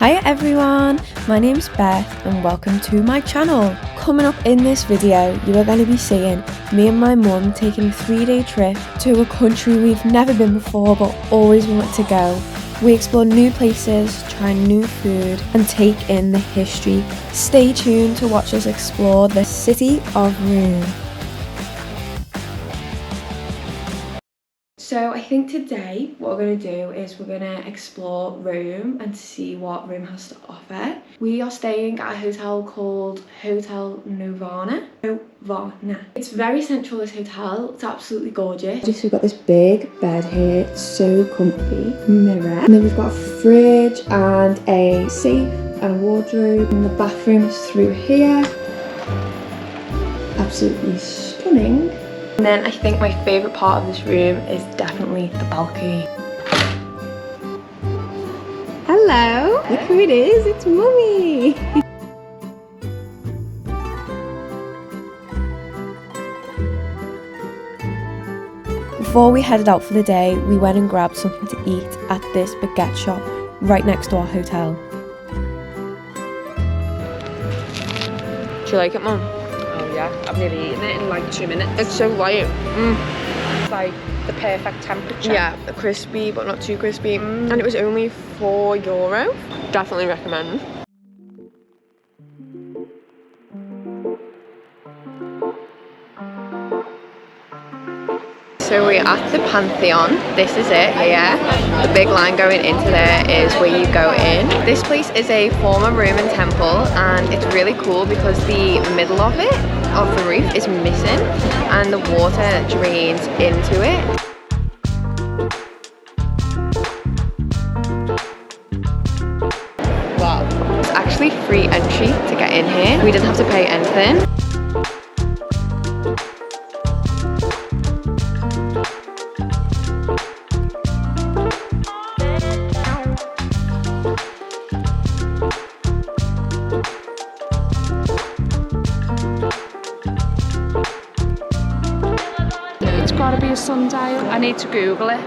Hi everyone, my name's Beth and welcome to my channel. Coming up in this video, you are going to be seeing me and my mum taking a 3-day trip to a country we've never been before but always wanted to go. We explore new places, try new food and take in the history. Stay tuned to watch us explore the city of Rome. So I think today what we're going to do is we're going to explore Rome and see what Rome has to offer. We are staying at a hotel called Hotel Nirvana. It's very central, this hotel. It's absolutely gorgeous. Just we've got this big bed here. It's so comfy. Mirror. And then we've got a fridge and a safe and a wardrobe. And the bathroom is through here. Absolutely stunning. And then I think my favourite part of this room is definitely the balcony. Hello! Look who it is, it's Mummy! Before we headed out for the day, we went and grabbed something to eat at this baguette shop right next to our hotel. Do you like it, Mum? Yeah, I've nearly eaten it in like 2 minutes. It's so light. It's like the perfect temperature. Yeah, crispy but not too crispy. And it was only €4. Definitely recommend. So we're at the Pantheon. This is it here. The big line going into there is where you go in. This place is a former Roman temple and it's really cool because the middle of it, of the roof, is missing and the water drains into it. Wow. It's actually free entry to get in here. We didn't have to pay anything. It's got to be a sundial. I need to Google it.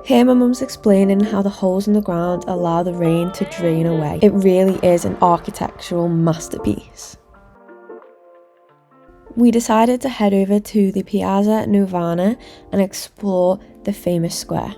Here my mum's explaining how the holes in the ground allow the rain to drain away. It really is an architectural masterpiece. We decided to head over to the Piazza Nirvana and explore the famous square.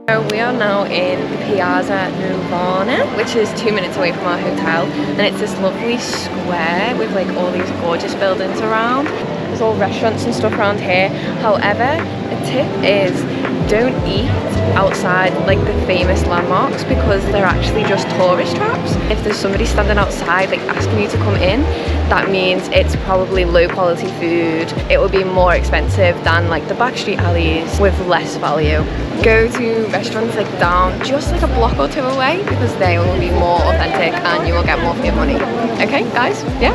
So we are now in Piazza Nirvana, which is 2 minutes away from our hotel, and it's this lovely square with like all these gorgeous buildings around. There's all restaurants and stuff around here. However, the tip is don't eat outside like the famous landmarks because they're actually just tourist traps. If there's somebody standing outside like asking you to come in, that means it's probably low quality food. It will be more expensive than like the backstreet alleys with less value. Go to restaurants like down just like a block or two away because they will be more authentic and you will get more for your money. Okay guys, yeah?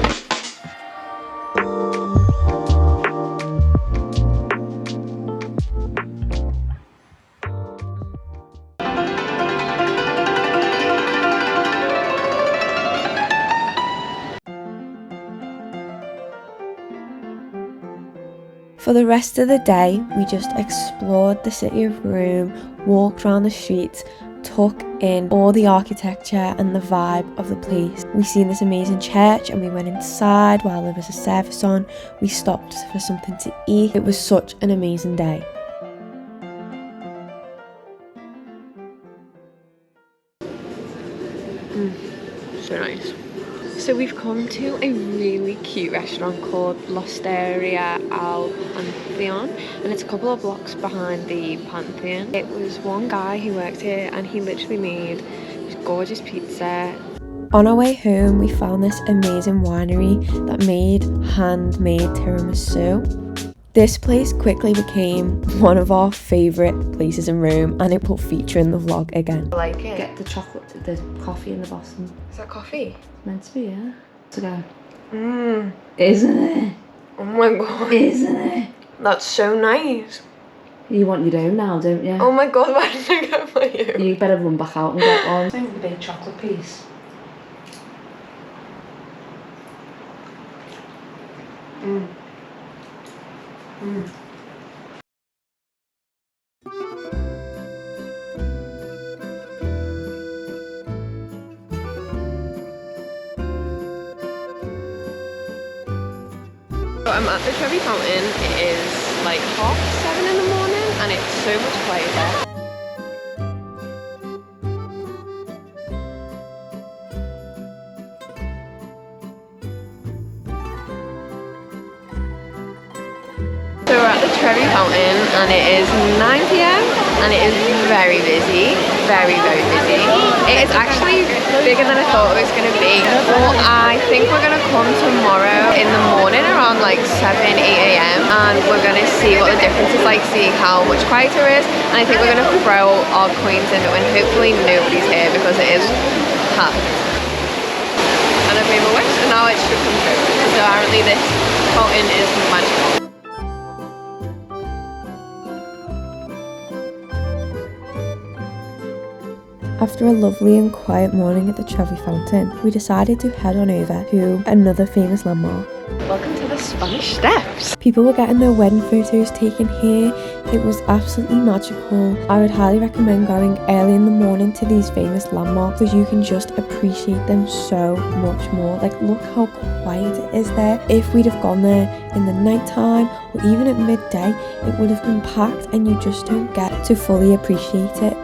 For the rest of the day, we just explored the city of Rome, walked around the streets, took in all the architecture and the vibe of the place. We seen this amazing church and we went inside while there was a service on. We stopped for something to eat. It was such an amazing day. So nice. So we've come to a really cute restaurant called L'Osteria al Pantheon and it's a couple of blocks behind the Pantheon. It was one guy who worked here and he literally made this gorgeous pizza. On our way home we found this amazing winery that made handmade tiramisu. This place quickly became one of our favourite places in Rome and it will feature in the vlog again. I like it. Get the chocolate, the coffee in the bottom. Is that coffee? It's meant to be, yeah. To go. Isn't it? Oh my god. Isn't it? That's so nice. You want your own now, don't you? Oh my god, why did I get for you? You better run back out and get one. I think the big chocolate piece. So I'm at the Trevi Fountain. It is like 7:30 in the morning and it's so much quieter. So we're at the Trevi Fountain and it is 9 p.m. and it is very busy, very busy. It is actually bigger than I thought it was going to be, but I think we're going to come tomorrow in the morning around like 8 a.m. and we're going to see what the difference is like, see how much quieter it is, and I think we're going to throw our coins in it when hopefully nobody's here because it is packed. And I've made my wish and now it should come true. So apparently this fountain is magical. After a lovely and quiet morning at the Trevi Fountain, we decided to head on over to another famous landmark. Welcome to the Spanish Steps. People were getting their wedding photos taken here. It was absolutely magical. I would highly recommend going early in the morning to these famous landmarks because you can just appreciate them so much more. Like, look how quiet it is there. If we'd have gone there in the night time or even at midday, it would have been packed and you just don't get to fully appreciate it.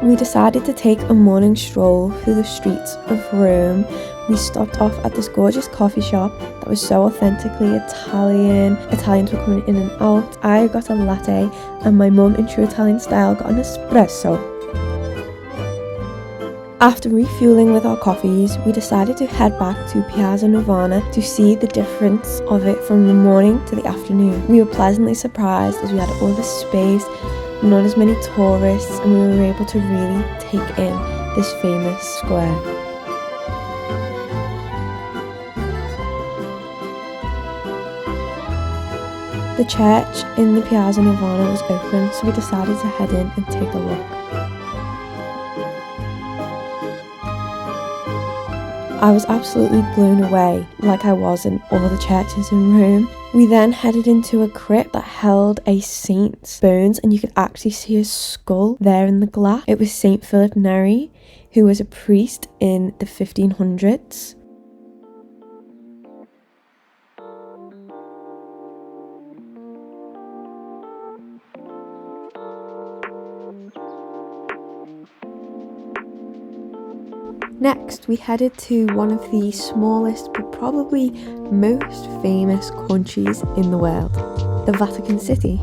We decided to take a morning stroll through the streets of Rome. We stopped off at this gorgeous coffee shop that was so authentically Italian. Italians were coming in and out. I got a latte and my mum in true Italian style got an espresso. After refueling with our coffees, we decided to head back to Piazza Nirvana to see the difference of it from the morning to the afternoon. We were pleasantly surprised as we had all this space, not as many tourists, and we were able to really take in this famous square. The church in the Piazza Nirvana was open, so we decided to head in and take a look. I was absolutely blown away, like I was in all the churches in Rome. We then headed into a crypt that held a saint's bones, and you could actually see his skull there in the glass. It was Saint Philip Neri, who was a priest in the 1500s. Next, we headed to one of the smallest but probably most famous countries in the world, the Vatican City.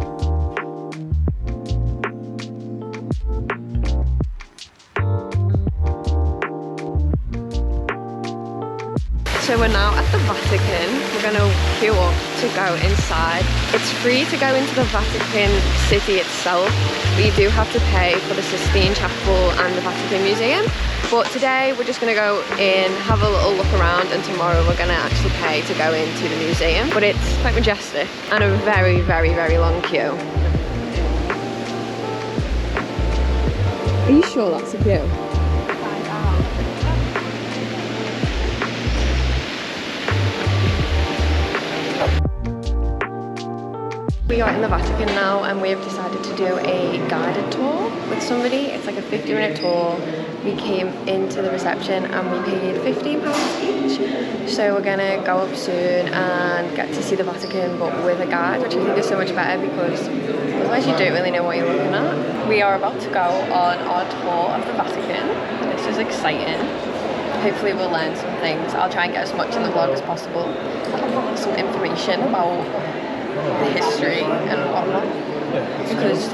So we're now at the Vatican. We're going to queue up to go inside. It's free to go into the Vatican City itself, but you do have to pay for the Sistine Chapel and the Vatican Museum. But today we're just going to go in, have a little look around, and tomorrow we're going to actually pay to go into the museum. But it's quite majestic and a very long queue. Are you sure that's a queue? We are in the Vatican now and we have decided to do a guided tour with somebody. It's like a 50-minute tour. We came into the reception and we paid £15 each. So we're gonna go up soon and get to see the Vatican, but with a guide, which I think is so much better because otherwise you don't really know what you're looking at. We are about to go on our tour of the Vatican. This is exciting. Hopefully we'll learn some things. I'll try and get as much in the vlog as possible. Some information about the history and whatnot, because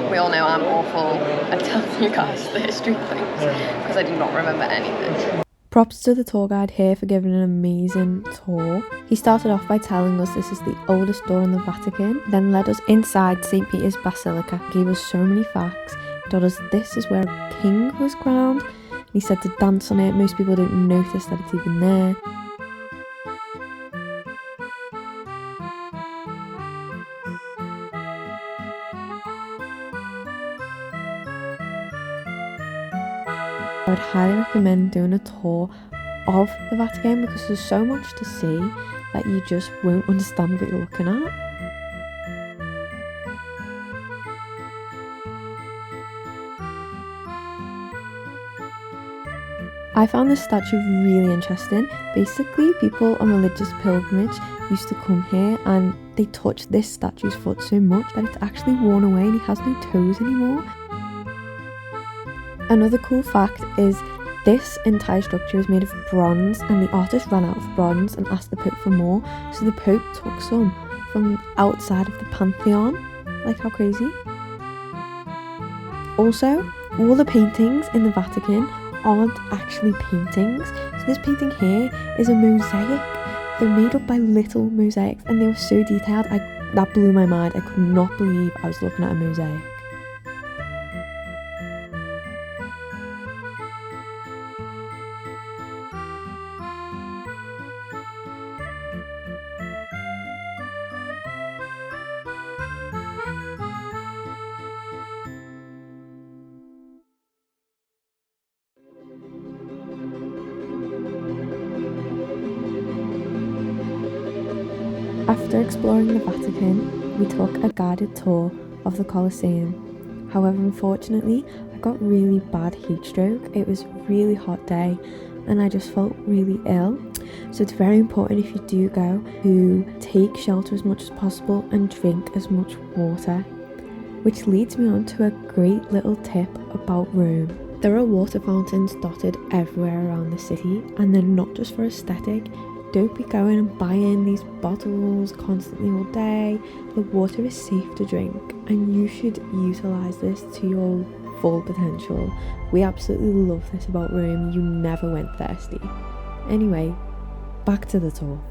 we all know I'm awful at telling you guys the history of things because I do not remember anything. Props to the tour guide here for giving an amazing tour. He started off by telling us this is the oldest door in the Vatican, then led us inside St. Peter's Basilica, gave us so many facts, told us this is where a king was crowned, and he said to dance on it. Most people don't notice that it's even there. I would highly recommend doing a tour of the Vatican because there's so much to see. that you just won't understand what you're looking at. I found this statue really interesting. Basically, people on religious pilgrimage used to come here and they touched this statue's foot so much that it's actually worn away and he has no toes anymore. Another cool fact is this entire structure is made of bronze, and the artist ran out of bronze and asked the Pope for more, so the Pope took some from outside of the Pantheon. Like, how crazy? Also, all the paintings in the Vatican aren't actually paintings. So this painting here is a mosaic. They're made up by little mosaics and they were so detailed. That blew my mind. I could not believe I was looking at a mosaic. After exploring the Vatican, we took a guided tour of the Colosseum. However, unfortunately, I got really bad heat stroke. It was a really hot day and I just felt really ill. So it's very important, if you do go, to take shelter as much as possible and drink as much water. Which leads me on to a great little tip about Rome. There are water fountains dotted everywhere around the city, and they're not just for aesthetic. Don't be going and buying these bottles constantly all day. The water is safe to drink and you should utilise this to your full potential. We absolutely love this about Rome. You never went thirsty. Anyway, back to the tour.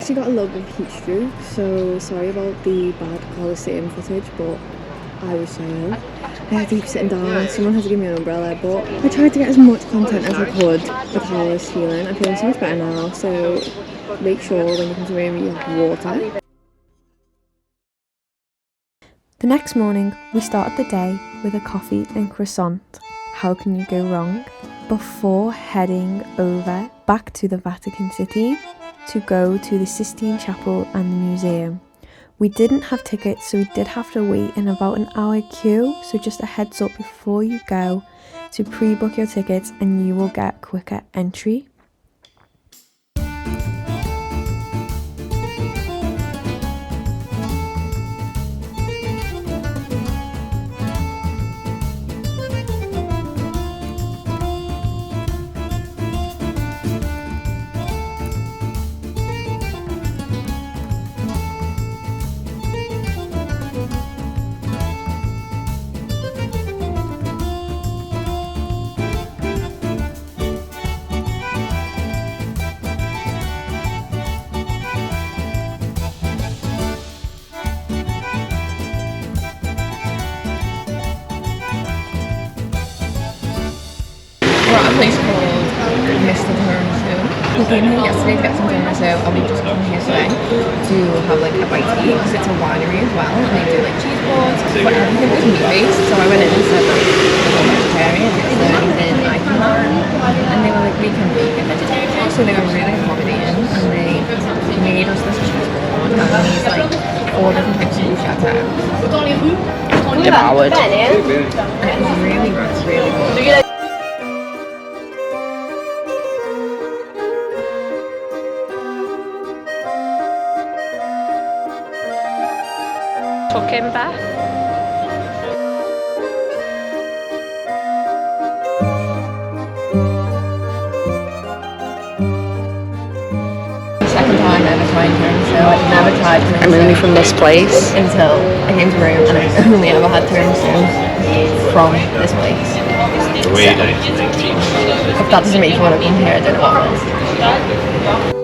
Actually got a little bit of heat stroke, so sorry about the bad Colosseum footage, but I was so ill. I had to keep sitting down, someone had to give me an umbrella, but I tried to get as much content as I could with how I was feeling. I'm feeling so much better now, so make sure when you come to Rome you have water. The next morning, we started the day with a coffee and croissant. How can you go wrong? Before heading over back to the Vatican City to go to the Sistine Chapel and the museum. We didn't have tickets, so we did have to wait in about an hour queue, so just a heads up before you go to pre-book your tickets and you will get quicker entry. We're at a place called Mr. Tiramisu. We came here yesterday to get some tiramisu and we just come here today to have like a bite to eat because it's a winery as well and they do like cheese boards, but everything was meat based, so I went in and said like I'm vegetarian, is there anything I can have? and they were like, we can make it vegetarian. So they were really accommodating, and they made us this chessboard and these like 4 different types of bruschetta. Devoured. And it was really good, really good. Took him back. Second time ever trying tiramisu. I've never tried tiramisu. I'm only from this place until I came to Rome, and I've only ever had tiramisu from this place. So, if that doesn't make you want to come here, I don't know what will.